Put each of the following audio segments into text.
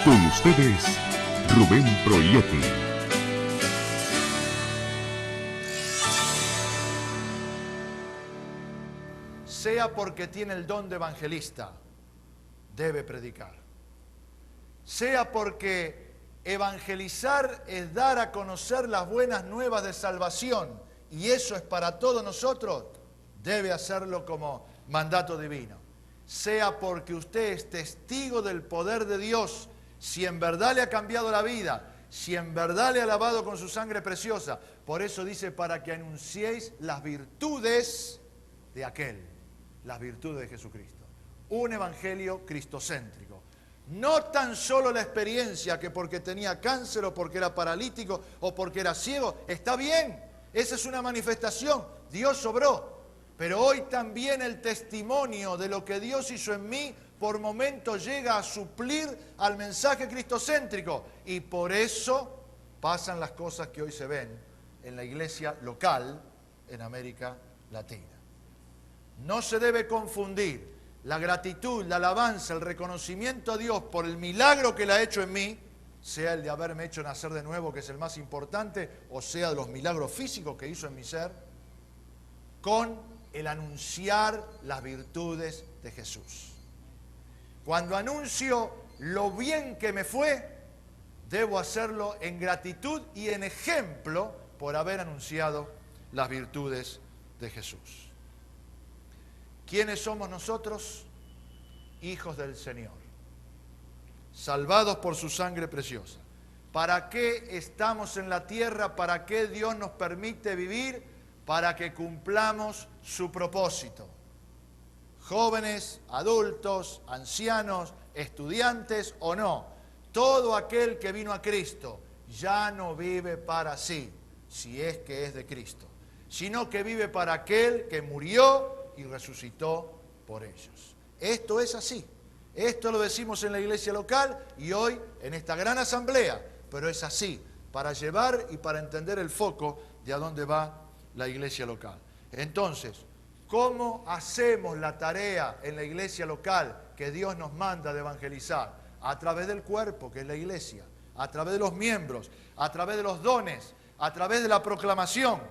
Con ustedes, Rubén Proietti. Sea porque tiene el don de evangelista, debe predicar. Sea porque evangelizar es dar a conocer las buenas nuevas de salvación, y eso es para todos nosotros, debe hacerlo como mandato divino. Sea porque usted es testigo del poder de Dios, si en verdad le ha cambiado la vida, si en verdad le ha lavado con su sangre preciosa. Por eso dice, para que anunciéis las virtudes de aquel, las virtudes de Jesucristo. Un evangelio cristocéntrico. No tan solo la experiencia que porque tenía cáncer o porque era paralítico o porque era ciego, está bien, esa es una manifestación, Dios obró. Pero hoy también el testimonio de lo que Dios hizo en mí por momentos llega a suplir al mensaje cristocéntrico. Y por eso pasan las cosas que hoy se ven en la iglesia local en América Latina. No se debe confundir la gratitud, la alabanza, el reconocimiento a Dios por el milagro que Él ha hecho en mí, sea el de haberme hecho nacer de nuevo, que es el más importante, o sea de los milagros físicos que hizo en mi ser, con el anunciar las virtudes de Jesús. Cuando anuncio lo bien que me fue, debo hacerlo en gratitud y en ejemplo por haber anunciado las virtudes de Jesús. ¿Quiénes somos nosotros? Hijos del Señor, salvados por su sangre preciosa. ¿Para qué estamos en la tierra? ¿Para qué Dios nos permite vivir? Para que cumplamos su propósito. Jóvenes, adultos, ancianos, estudiantes o no, todo aquel que vino a Cristo ya no vive para sí, si es que es de Cristo, sino que vive para aquel que murió y resucitó por ellos. Esto es así. Esto lo decimos en la iglesia local y hoy en esta gran asamblea, pero es así, para llevar y para entender el foco de a dónde va la iglesia local. Entonces, ¿cómo hacemos la tarea en la iglesia local que Dios nos manda de evangelizar? A través del cuerpo, que es la iglesia, a través de los miembros, a través de los dones, a través de la proclamación,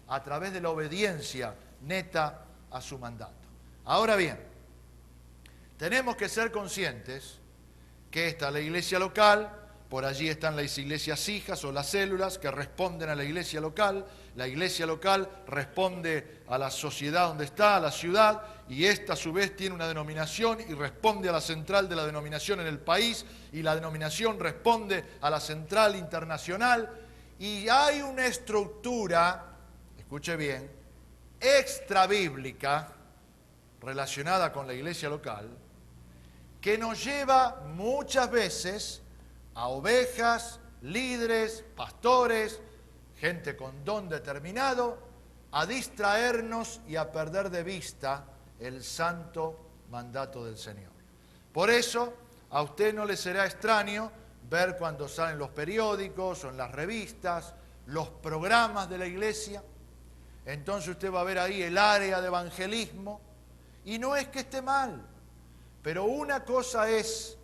a través de la obediencia neta a su mandato. Ahora bien, tenemos que ser conscientes que esta es la iglesia local, por allí están las iglesias hijas o las células que responden a la iglesia local responde a la sociedad donde está, a la ciudad, y esta a su vez tiene una denominación y responde a la central de la denominación en el país, y la denominación responde a la central internacional, y hay una estructura, escuche bien, extrabíblica relacionada con la iglesia local, que nos lleva muchas veces a ovejas, líderes, pastores, gente con don determinado, a distraernos y a perder de vista el santo mandato del Señor. Por eso, a usted no le será extraño ver cuando salen los periódicos o en las revistas, los programas de la iglesia. Entonces usted va a ver ahí el área de evangelismo, y no es que esté mal, pero una cosa es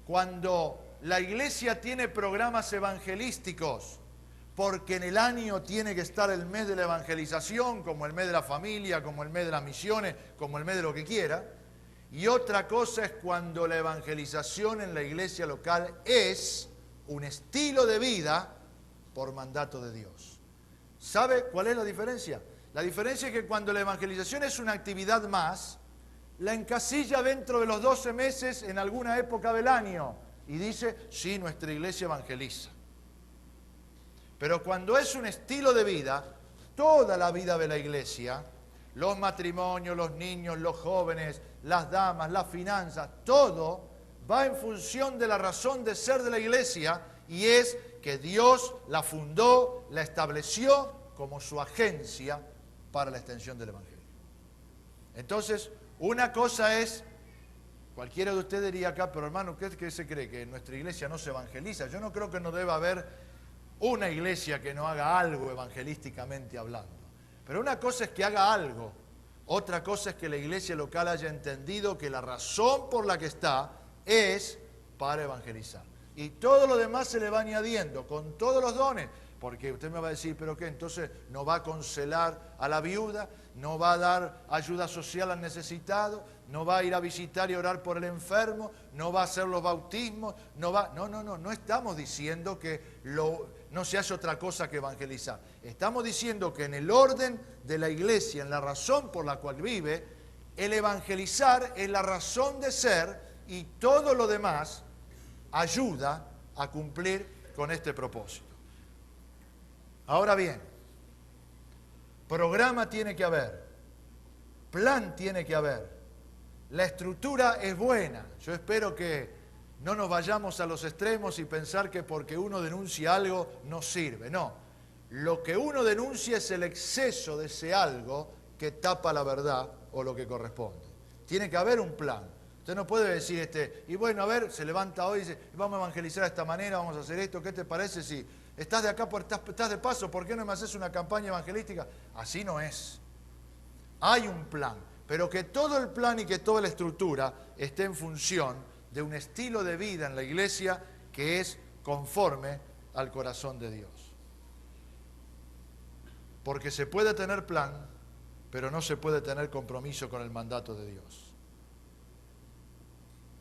cuando la iglesia tiene programas evangelísticos, porque en el año tiene que estar el mes de la evangelización, como el mes de la familia, como el mes de las misiones, como el mes de lo que quiera. Y otra cosa es cuando la evangelización en la iglesia local es un estilo de vida por mandato de Dios. ¿Sabe cuál es la diferencia? La diferencia es que cuando la evangelización es una actividad más, la encasilla dentro de los 12 meses en alguna época del año y dice, sí, nuestra iglesia evangeliza. Pero cuando es un estilo de vida, toda la vida de la iglesia, los matrimonios, los niños, los jóvenes, las damas, las finanzas, todo va en función de la razón de ser de la iglesia, y es que Dios la fundó, la estableció como su agencia para la extensión del evangelio. Entonces, una cosa es, cualquiera de ustedes diría acá, pero hermano, ¿qué se cree? ¿Que en nuestra iglesia no se evangeliza? Yo no creo que no deba haber una iglesia que no haga algo evangelísticamente hablando. Pero una cosa es que haga algo, otra cosa es que la iglesia local haya entendido que la razón por la que está es para evangelizar. Y todo lo demás se le va añadiendo, con todos los dones. Porque usted me va a decir, ¿pero qué? Entonces no va a consolar a la viuda, no va a dar ayuda social al necesitado, no va a ir a visitar y orar por el enfermo, no va a hacer los bautismos, no va... No estamos diciendo que no se hace otra cosa que evangelizar. Estamos diciendo que en el orden de la iglesia, en la razón por la cual vive, el evangelizar es la razón de ser y todo lo demás ayuda a cumplir con este propósito. Ahora bien, programa tiene que haber, plan tiene que haber, la estructura es buena. Yo espero que no nos vayamos a los extremos y pensar que porque uno denuncia algo no sirve. No, lo que uno denuncia es el exceso de ese algo que tapa la verdad o lo que corresponde. Tiene que haber un plan. Usted no puede decir, y bueno, a ver, se levanta hoy y dice, vamos a evangelizar de esta manera, vamos a hacer esto, ¿qué te parece si estás de acá, estás de paso, ¿por qué no me haces una campaña evangelística? Así no es. Hay un plan, pero que todo el plan y que toda la estructura esté en función de un estilo de vida en la iglesia que es conforme al corazón de Dios. Porque se puede tener plan, pero no se puede tener compromiso con el mandato de Dios.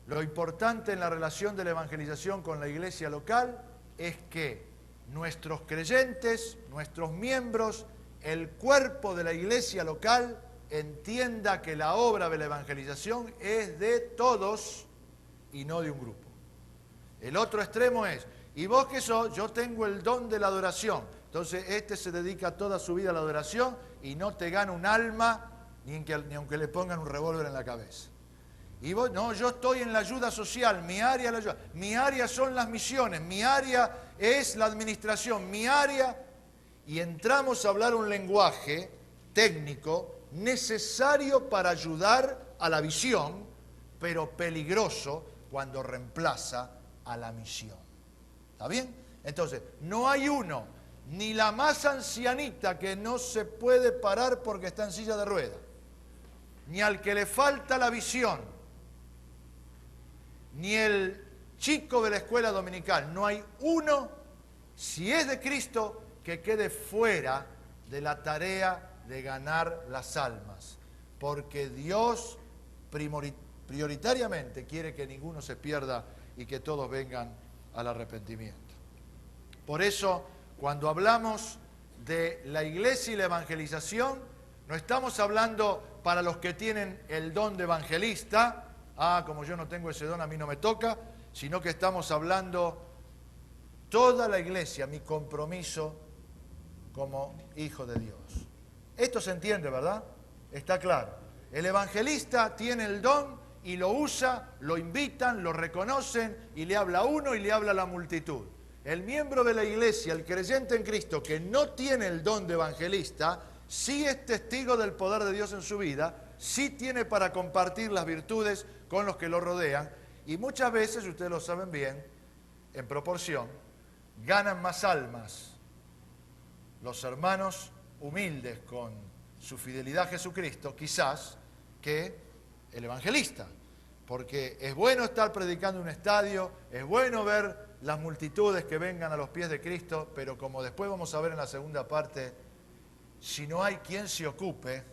Lo importante en la relación de la evangelización con la iglesia local es que nuestros creyentes, nuestros miembros, el cuerpo de la iglesia local entienda que la obra de la evangelización es de todos y no de un grupo. El otro extremo es, ¿y vos qué sos? Yo tengo el don de la adoración. Entonces este se dedica toda su vida a la adoración y no te gana un alma ni aunque le pongan un revólver en la cabeza. Y vos, no, yo estoy en la ayuda social, mi área es la ayuda, mi área son las misiones, mi área es la administración, mi área... Y entramos a hablar un lenguaje técnico necesario para ayudar a la visión, pero peligroso cuando reemplaza a la misión. ¿Está bien? Entonces, no hay uno, ni la más ancianita que no se puede parar porque está en silla de ruedas, ni al que le falta la visión, ni el chico de la escuela dominical. No hay uno, si es de Cristo, que quede fuera de la tarea de ganar las almas. Porque Dios prioritariamente quiere que ninguno se pierda y que todos vengan al arrepentimiento. Por eso, cuando hablamos de la iglesia y la evangelización, no estamos hablando para los que tienen el don de evangelista, como yo no tengo ese don, a mí no me toca, sino que estamos hablando toda la iglesia, mi compromiso como hijo de Dios. Esto se entiende, ¿verdad? Está claro. El evangelista tiene el don y lo usa, lo invitan, lo reconocen y le habla a uno y le habla a la multitud. El miembro de la iglesia, el creyente en Cristo que no tiene el don de evangelista, sí es testigo del poder de Dios en su vida, sí tiene para compartir las virtudes con los que lo rodean y muchas veces, ustedes lo saben bien, en proporción, ganan más almas los hermanos humildes con su fidelidad a Jesucristo, quizás, que el evangelista. Porque es bueno estar predicando en un estadio, es bueno ver las multitudes que vengan a los pies de Cristo, pero como después vamos a ver en la segunda parte, si no hay quien se ocupe,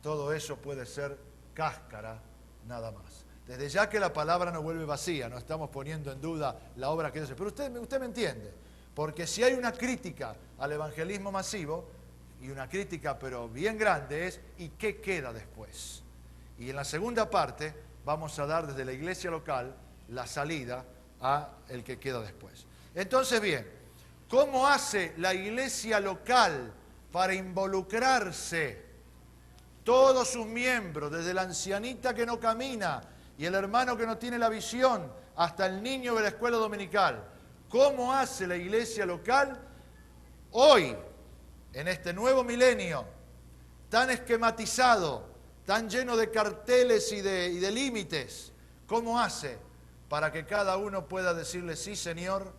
todo eso puede ser cáscara nada más. Desde ya que la palabra no vuelve vacía, no estamos poniendo en duda la obra que Dios hace. Pero usted me entiende, porque si hay una crítica al evangelismo masivo, y una crítica pero bien grande es, ¿y qué queda después? Y en la segunda parte vamos a dar desde la iglesia local la salida a el que queda después. Entonces bien, ¿cómo hace la iglesia local para involucrarse? Todos sus miembros, desde la ancianita que no camina y el hermano que no tiene la visión, hasta el niño de la escuela dominical. ¿Cómo hace la iglesia local hoy, en este nuevo milenio, tan esquematizado, tan lleno de carteles y de límites? ¿Cómo hace para que cada uno pueda decirle, sí, Señor,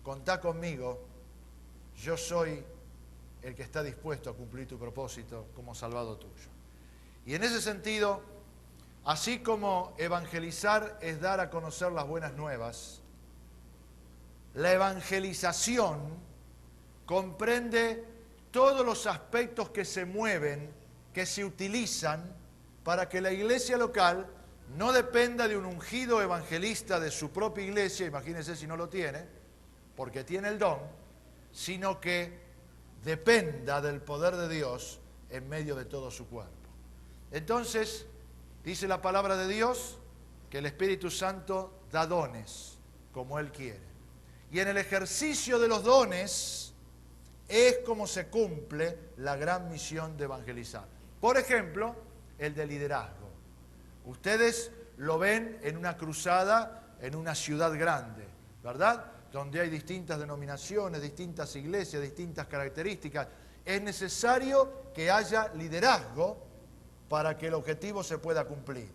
contá conmigo, yo soy el que está dispuesto a cumplir tu propósito como salvado tuyo? Y en ese sentido, así como evangelizar es dar a conocer las buenas nuevas, La evangelización comprende todos los aspectos que se mueven, que se utilizan para que la iglesia local no dependa de un ungido evangelista de su propia iglesia, imagínense si no lo tiene, porque tiene el don, sino que dependa del poder de Dios en medio de todo su cuerpo. Entonces, dice la palabra de Dios que el Espíritu Santo da dones como Él quiere. Y en el ejercicio de los dones es como se cumple la gran misión de evangelizar. Por ejemplo, el de liderazgo. Ustedes lo ven en una cruzada en una ciudad grande, ¿verdad? Donde hay distintas denominaciones, distintas iglesias, distintas características. Es necesario que haya liderazgo para que el objetivo se pueda cumplir.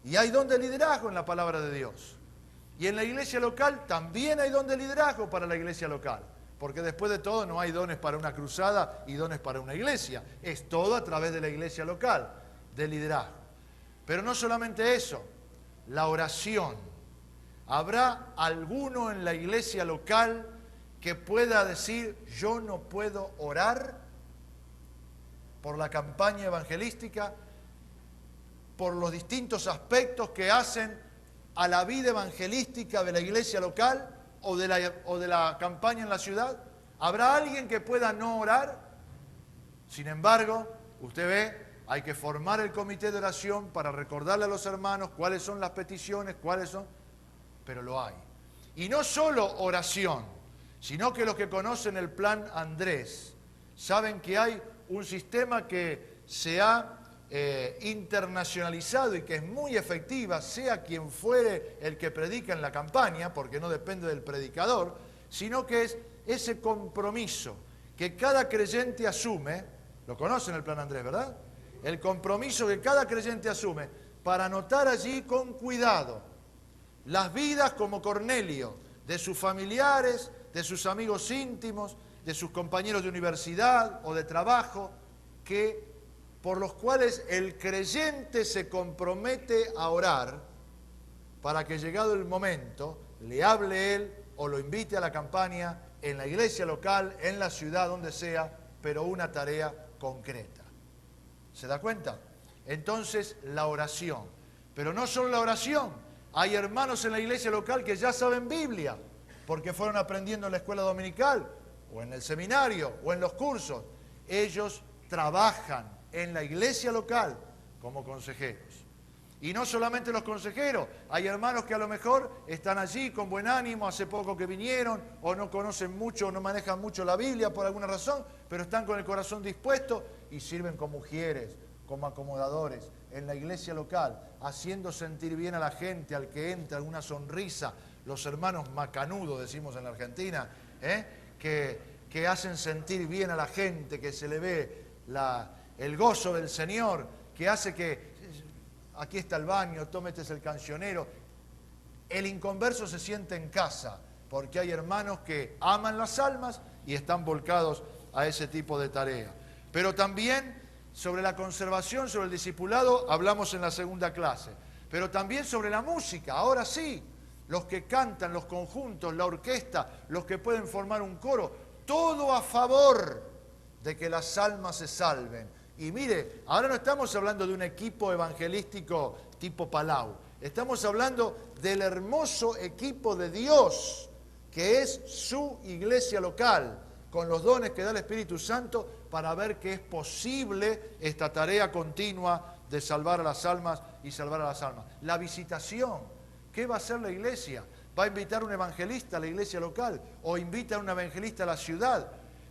Y hay don de liderazgo en la palabra de Dios. Y en la iglesia local también hay don de liderazgo para la iglesia local. Porque después de todo no hay dones para una cruzada y dones para una iglesia. Es todo a través de la iglesia local, de liderazgo. Pero no solamente eso, la oración. ¿Habrá alguno en la iglesia local que pueda decir, yo no puedo orar por la campaña evangelística, por los distintos aspectos que hacen a la vida evangelística de la iglesia local o de la campaña en la ciudad? ¿Habrá alguien que pueda no orar? Sin embargo, usted ve, hay que formar el comité de oración para recordarle a los hermanos cuáles son las peticiones, pero lo hay. Y no solo oración, sino que los que conocen el plan Andrés saben que hay un sistema que se ha internacionalizado y que es muy efectiva, sea quien fuere el que predica en la campaña, porque no depende del predicador, sino que es ese compromiso que cada creyente asume. Lo conocen el plan Andrés, ¿verdad? El compromiso que cada creyente asume para anotar allí con cuidado las vidas como Cornelio, de sus familiares, de sus amigos íntimos, de sus compañeros de universidad o de trabajo, por los cuales el creyente se compromete a orar para que llegado el momento le hable él o lo invite a la campaña en la iglesia local, en la ciudad, donde sea, pero una tarea concreta. ¿Se da cuenta? Entonces, la oración. Pero no solo la oración. Hay hermanos en la iglesia local que ya saben Biblia, porque fueron aprendiendo en la escuela dominical, o en el seminario, o en los cursos. Ellos trabajan en la iglesia local como consejeros. Y no solamente los consejeros, hay hermanos que a lo mejor están allí con buen ánimo, hace poco que vinieron, o no conocen mucho, o no manejan mucho la Biblia por alguna razón, pero están con el corazón dispuesto y sirven como ujieres, como acomodadores en la iglesia local, haciendo sentir bien a la gente, al que entra, alguna sonrisa. Los hermanos macanudos, decimos en la Argentina, que hacen sentir bien a la gente, que se le ve el gozo del Señor, que hace que aquí está el baño, tómete el cancionero. El inconverso se siente en casa, porque hay hermanos que aman las almas y están volcados a ese tipo de tarea. Pero también sobre la conservación, sobre el discipulado, hablamos en la segunda clase. Pero también sobre la música, ahora sí, los que cantan, los conjuntos, la orquesta, los que pueden formar un coro, todo a favor de que las almas se salven. Y mire, ahora no estamos hablando de un equipo evangelístico tipo Palau, estamos hablando del hermoso equipo de Dios, que es su iglesia local, con los dones que da el Espíritu Santo, para ver que es posible esta tarea continua de salvar a las almas y salvar a las almas. La visitación, ¿qué va a hacer la iglesia? ¿Va a invitar a un evangelista a la iglesia local? ¿O invita a un evangelista a la ciudad?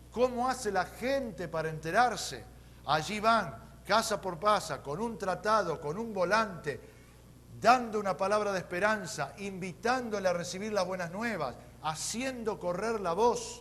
¿Cómo hace la gente para enterarse? Allí van, casa por casa, con un tratado, con un volante, dando una palabra de esperanza, invitándole a recibir las buenas nuevas, haciendo correr la voz.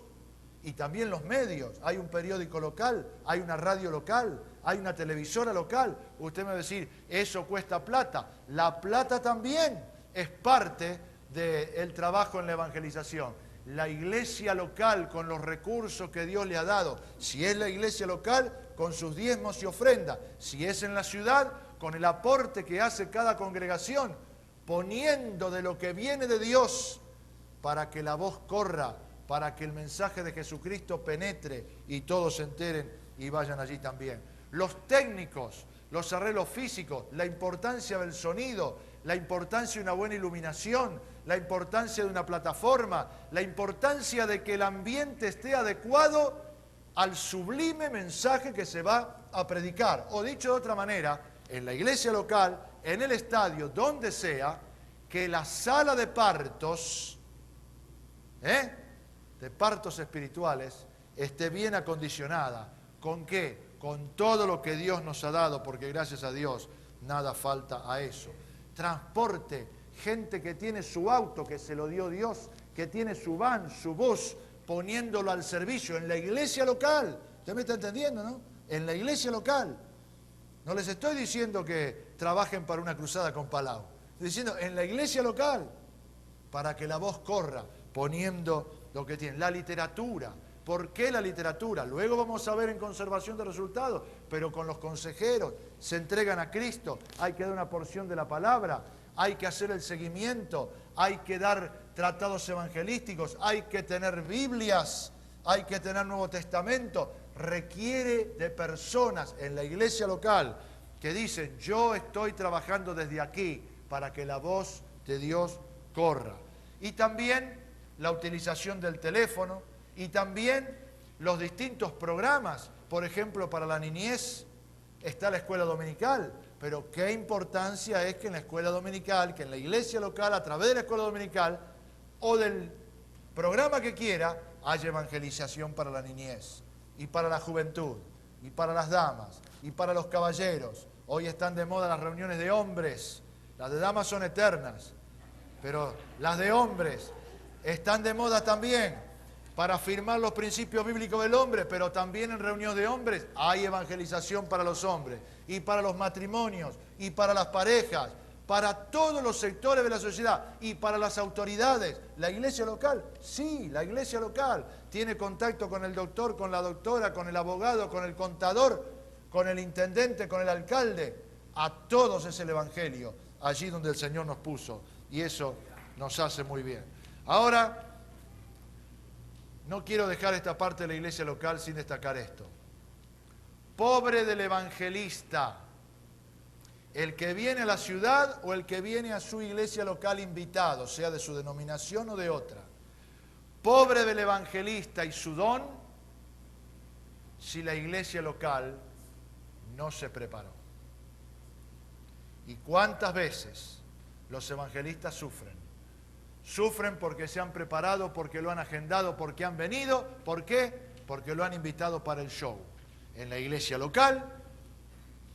Y también los medios. Hay un periódico local, hay una radio local, hay una televisora local. Usted me va a decir, eso cuesta plata. La plata también es parte del trabajo en la evangelización. La iglesia local, con los recursos que Dios le ha dado, si es la iglesia local, con sus diezmos y ofrendas, si es en la ciudad, con el aporte que hace cada congregación, poniendo de lo que viene de Dios para que la voz corra, para que el mensaje de Jesucristo penetre y todos se enteren y vayan allí también. Los técnicos, los arreglos físicos, la importancia del sonido, la importancia de una buena iluminación, la importancia de una plataforma, la importancia de que el ambiente esté adecuado al sublime mensaje que se va a predicar. O dicho de otra manera, en la iglesia local, en el estadio, donde sea, que la sala de partos, de partos espirituales, esté bien acondicionada. ¿Con qué? Con todo lo que Dios nos ha dado, porque gracias a Dios nada falta a eso. Transporte, gente que tiene su auto, que se lo dio Dios, que tiene su van, su bus, poniéndolo al servicio en la iglesia local. ¿Usted me está entendiendo, no? En la iglesia local. No les estoy diciendo que trabajen para una cruzada con Palau. Estoy diciendo en la iglesia local, para que la voz corra, poniendo lo que tienen. La literatura. ¿Por qué la literatura? Luego vamos a ver en conservación de resultados, pero con los consejeros se entregan a Cristo, hay que dar una porción de la palabra, hay que hacer el seguimiento, hay que dar tratados evangelísticos, hay que tener Biblias, hay que tener Nuevo Testamento. Requiere de personas en la iglesia local que dicen, yo estoy trabajando desde aquí para que la voz de Dios corra. Y también la utilización del teléfono, y también los distintos programas, por ejemplo, para la niñez está la escuela dominical, pero qué importancia es que en la escuela dominical, que en la iglesia local, a través de la escuela dominical, o del programa que quiera, haya evangelización para la niñez, y para la juventud, y para las damas, y para los caballeros. Hoy están de moda las reuniones de hombres, las de damas son eternas, pero las de hombres están de moda también, para afirmar los principios bíblicos del hombre, pero también en reunión de hombres hay evangelización para los hombres, y para los matrimonios, y para las parejas, para todos los sectores de la sociedad, y para las autoridades. La iglesia local, sí, la iglesia local tiene contacto con el doctor, con la doctora, con el abogado, con el contador, con el intendente, con el alcalde. A todos es el evangelio, allí donde el Señor nos puso, y eso nos hace muy bien. Ahora, no quiero dejar esta parte de la iglesia local sin destacar esto. Pobre del evangelista, el que viene a la ciudad o el que viene a su iglesia local invitado, sea de su denominación o de otra. Pobre del evangelista y su don, si la iglesia local no se preparó. ¿Y cuántas veces los evangelistas sufren? Sufren porque se han preparado, porque lo han agendado, porque han venido. ¿Por qué? Porque lo han invitado para el show, en la iglesia local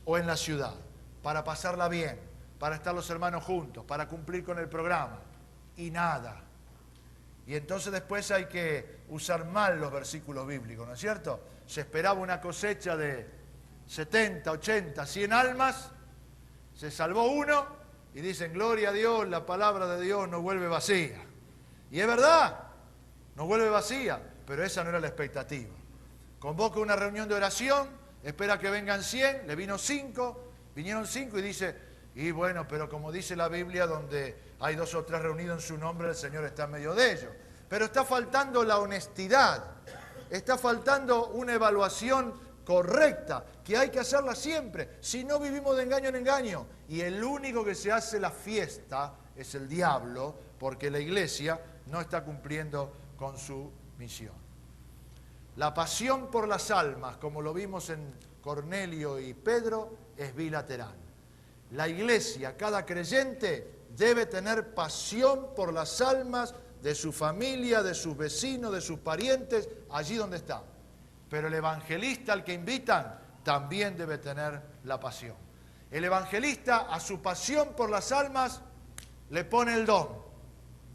o en la ciudad, para pasarla bien, para estar los hermanos juntos, para cumplir con el programa. Y nada. Y entonces después hay que usar mal los versículos bíblicos, ¿no es cierto? Se esperaba una cosecha de 70, 80, 100 almas, se salvó uno, y dicen, gloria a Dios, la palabra de Dios no vuelve vacía. Y es verdad, no vuelve vacía, pero esa no era la expectativa. Convoca una reunión de oración, espera que vengan 100, le vinieron 5 y dice, y bueno, pero como dice la Biblia, donde hay 2 o 3 reunidos en su nombre, el Señor está en medio de ellos. Pero está faltando la honestidad, está faltando una evaluación correcta, que hay que hacerla siempre, si no vivimos de engaño en engaño. Y el único que se hace la fiesta es el diablo, porque la iglesia no está cumpliendo con su misión. La pasión por las almas, como lo vimos en Cornelio y Pedro, es bilateral. La iglesia, cada creyente, debe tener pasión por las almas de su familia, de sus vecinos, de sus parientes, allí donde está. Pero el evangelista al que invitan también debe tener la pasión. El evangelista a su pasión por las almas le pone el don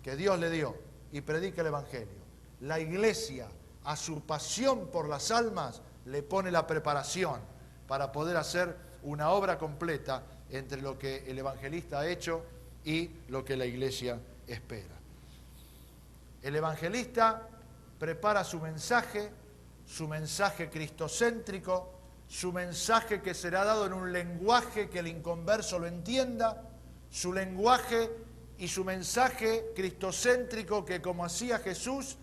que Dios le dio y predica el evangelio. La iglesia a su pasión por las almas le pone la preparación para poder hacer una obra completa entre lo que el evangelista ha hecho y lo que la iglesia espera. El evangelista prepara su mensaje cristocéntrico, su mensaje que será dado en un lenguaje que el inconverso lo entienda, su lenguaje y su mensaje cristocéntrico que, como hacía Jesús,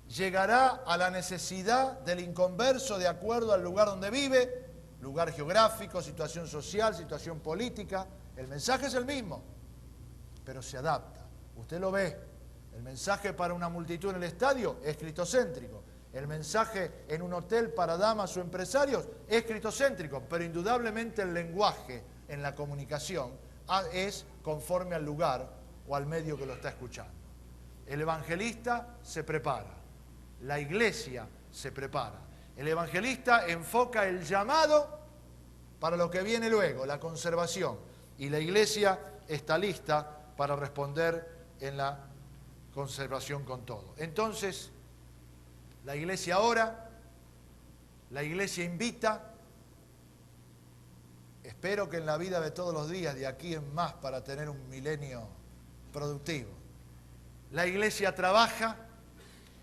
llegará a la necesidad del inconverso de acuerdo al lugar donde vive, lugar geográfico, situación social, situación política. El mensaje es el mismo, pero se adapta. Usted lo ve, el mensaje para una multitud en el estadio es cristocéntrico. El mensaje en un hotel para damas o empresarios es cristocéntrico, pero indudablemente el lenguaje en la comunicación es conforme al lugar o al medio que lo está escuchando. El evangelista se prepara, la iglesia se prepara. El evangelista enfoca el llamado para lo que viene luego, la conservación, y la iglesia está lista para responder en la conservación con todo. Entonces, la iglesia ora, la iglesia invita. Espero que en la vida de todos los días, de aquí en más, para tener un milenio productivo. La iglesia trabaja,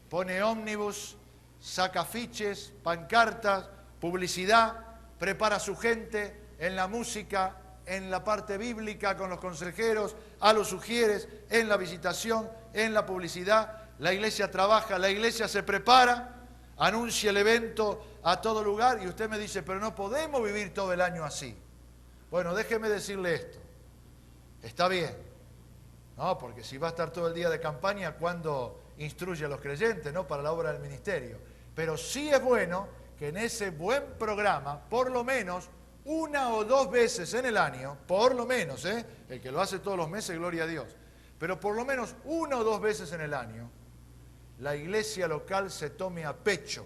pone ómnibus, saca afiches, pancartas, publicidad, prepara a su gente en la música, en la parte bíblica con los consejeros, a los sugieres, en la visitación, en la publicidad. La iglesia trabaja, la iglesia se prepara, anuncia el evento a todo lugar y usted me dice, pero no podemos vivir todo el año así. Bueno, déjeme decirle esto. Está bien, ¿no? Porque si va a estar todo el día de campaña, ¿cuándo instruye a los creyentes, ¿no? Para la obra del ministerio? Pero sí es bueno que en ese buen programa, por lo menos una o dos veces en el año, por lo menos, el que lo hace todos los meses, gloria a Dios, pero por lo menos una o dos veces en el año, la iglesia local se tome a pecho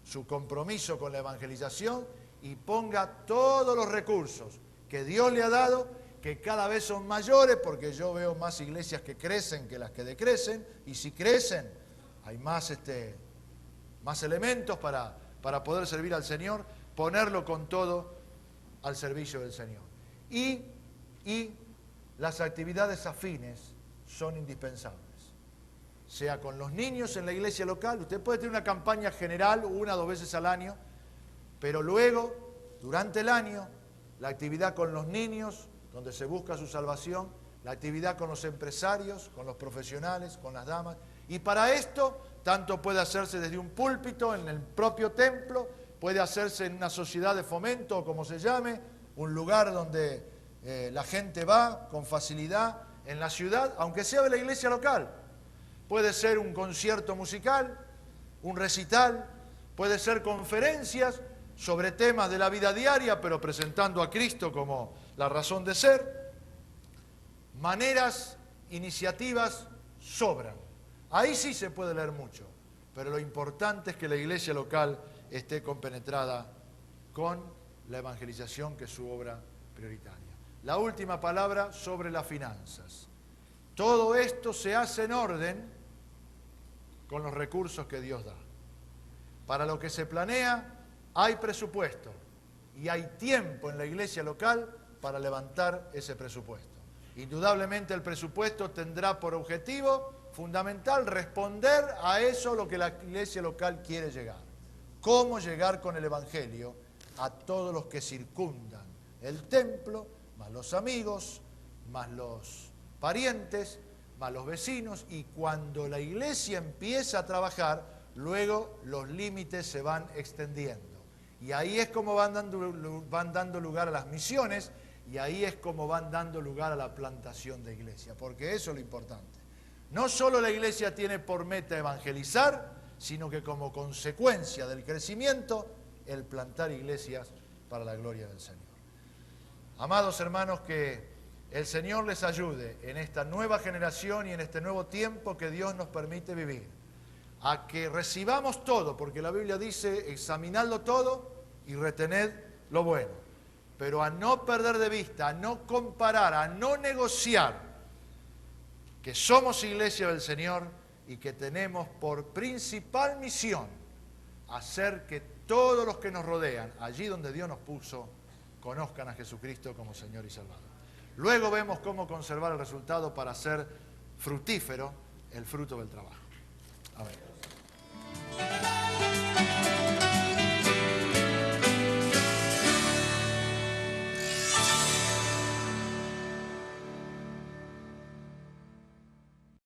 su compromiso con la evangelización y ponga todos los recursos que Dios le ha dado, que cada vez son mayores, porque yo veo más iglesias que crecen que las que decrecen, y si crecen hay más elementos para poder servir al Señor, ponerlo con todo al servicio del Señor. Y las actividades afines son indispensables. Sea con los niños en la iglesia local, usted puede tener una campaña general una o dos veces al año, pero luego, durante el año, la actividad con los niños, donde se busca su salvación, la actividad con los empresarios, con los profesionales, con las damas. Y para esto, tanto puede hacerse desde un púlpito, en el propio templo, puede hacerse en una sociedad de fomento, o como se llame, un lugar donde la gente va con facilidad en la ciudad, aunque sea de la iglesia local. Puede ser un concierto musical, un recital, puede ser conferencias sobre temas de la vida diaria, pero presentando a Cristo como la razón de ser. Maneras, iniciativas sobran. Ahí sí se puede leer mucho, pero lo importante es que la iglesia local esté compenetrada con la evangelización, que es su obra prioritaria. La última palabra sobre las finanzas. Todo esto se hace en orden con los recursos que Dios da. Para lo que se planea, hay presupuesto y hay tiempo en la iglesia local para levantar ese presupuesto. Indudablemente el presupuesto tendrá por objetivo fundamental responder a eso a lo que la iglesia local quiere llegar. Cómo llegar con el Evangelio a todos los que circundan el templo, más los amigos, más los parientes, más los vecinos, y cuando la iglesia empieza a trabajar, luego los límites se van extendiendo. Y ahí es como van dando lugar a las misiones, y ahí es como van dando lugar a la plantación de iglesia, porque eso es lo importante. No solo la iglesia tiene por meta evangelizar, sino que como consecuencia del crecimiento, el plantar iglesias para la gloria del Señor. Amados hermanos, que el Señor les ayude en esta nueva generación y en este nuevo tiempo que Dios nos permite vivir, a que recibamos todo, porque la Biblia dice, examinadlo todo y retened lo bueno, pero a no perder de vista, a no comparar, a no negociar, que somos iglesia del Señor y que tenemos por principal misión hacer que todos los que nos rodean, allí donde Dios nos puso, conozcan a Jesucristo como Señor y Salvador. Luego vemos cómo conservar el resultado para hacer fructífero el fruto del trabajo. Amén.